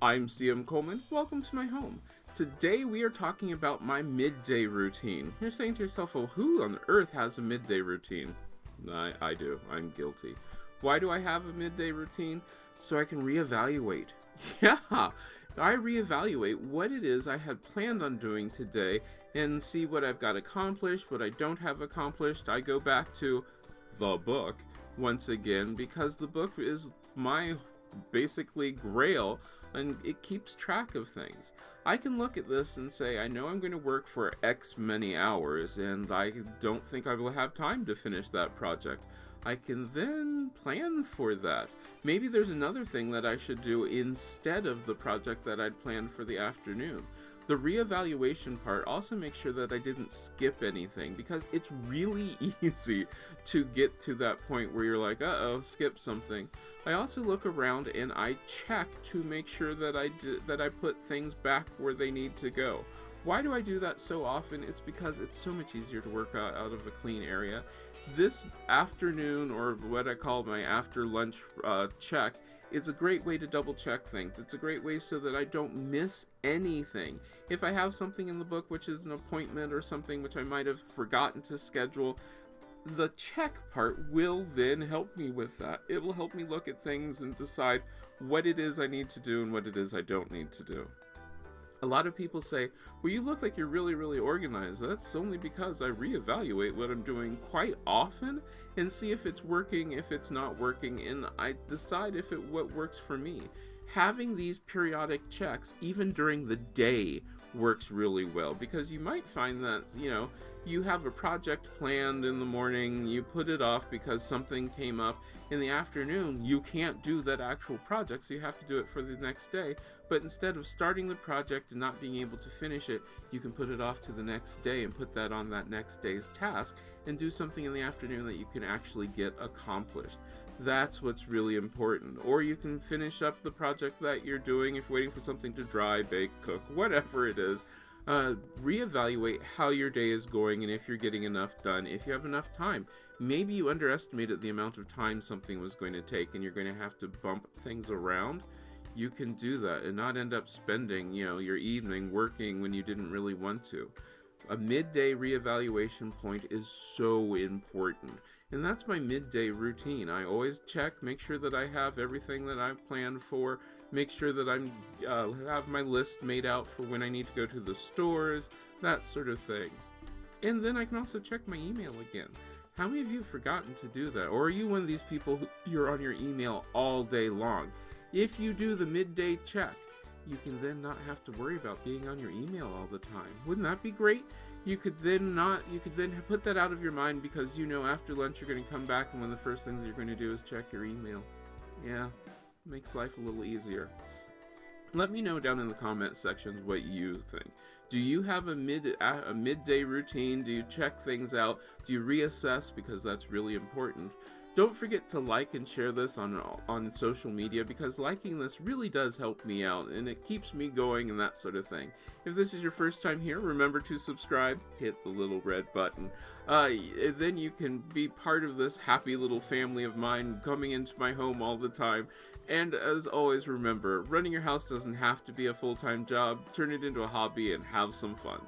I'm CM Coleman. Welcome to my home. Today we are talking about my midday routine. You're saying to yourself, well, who on earth has a midday routine? I do. I'm guilty. Why do I have a midday routine? So I can reevaluate. Yeah, I reevaluate what it is I had planned on doing today and see what I've got accomplished, what I don't have accomplished. I go back to the book once again because the book is my basically grail and it keeps track of things. I can look at this and say, I know I'm going to work for X many hours and I don't think I will have time to finish that project. I can then plan for that. Maybe there's another thing that I should do instead of the project that I'd planned for the afternoon. The reevaluation part also makes sure that I didn't skip anything because it's really easy to get to that point where you're like, uh-oh, skip something. I also look around and I check to make sure that I put things back where they need to go. Why do I do that so often? It's because it's so much easier to work out of a clean area. This afternoon, or what I call my after lunch check, it's a great way to double check things. It's a great way so that I don't miss anything. If I have something in the book which is an appointment or something which I might have forgotten to schedule, the check part will then help me with that. It will help me look at things and decide what it is I need to do and what it is I don't need to do. A lot of people say, well, you look like you're really, really organized. That's only because I reevaluate what I'm doing quite often and see if it's working, if it's not working, and I decide if what works for me. Having these periodic checks, even during the day, works really well because you might find that, you have a project planned in the morning, you put it off because something came up. In the afternoon, you can't do that actual project, so you have to do it for the next day. But instead of starting the project and not being able to finish it, you can put it off to the next day and put that on that next day's task and do something in the afternoon that you can actually get accomplished. That's what's really important. Or you can finish up the project that you're doing if you're waiting for something to dry, bake, cook, whatever it is. Reevaluate how your day is going and if you're getting enough done, if you have enough time. Maybe you underestimated the amount of time something was going to take and you're going to have to bump things around. You can do that and not end up spending, your evening working when you didn't really want to. A midday reevaluation point is so important. And that's my midday routine. I always check, make sure that I have everything that I've planned for, make sure that I have my list made out for when I need to go to the stores, that sort of thing. And then I can also check my email again. How many of you have forgotten to do that? Or are you one of these people you're on your email all day long? If you do the midday check, you can then not have to worry about being on your email all the time. Wouldn't that be great? You could then put that out of your mind because after lunch you're going to come back and one of the first things you're going to do is check your email. Yeah, makes life a little easier. Let me know down in the comment sections what you think. Do you have a midday routine? Do you check things out? Do you reassess? Because that's really important. Don't forget to like and share this on social media because liking this really does help me out and it keeps me going and that sort of thing. If this is your first time here, remember to subscribe, hit the little red button. Then you can be part of this happy little family of mine coming into my home all the time. And as always, remember, running your house doesn't have to be a full-time job. Turn it into a hobby and have some fun.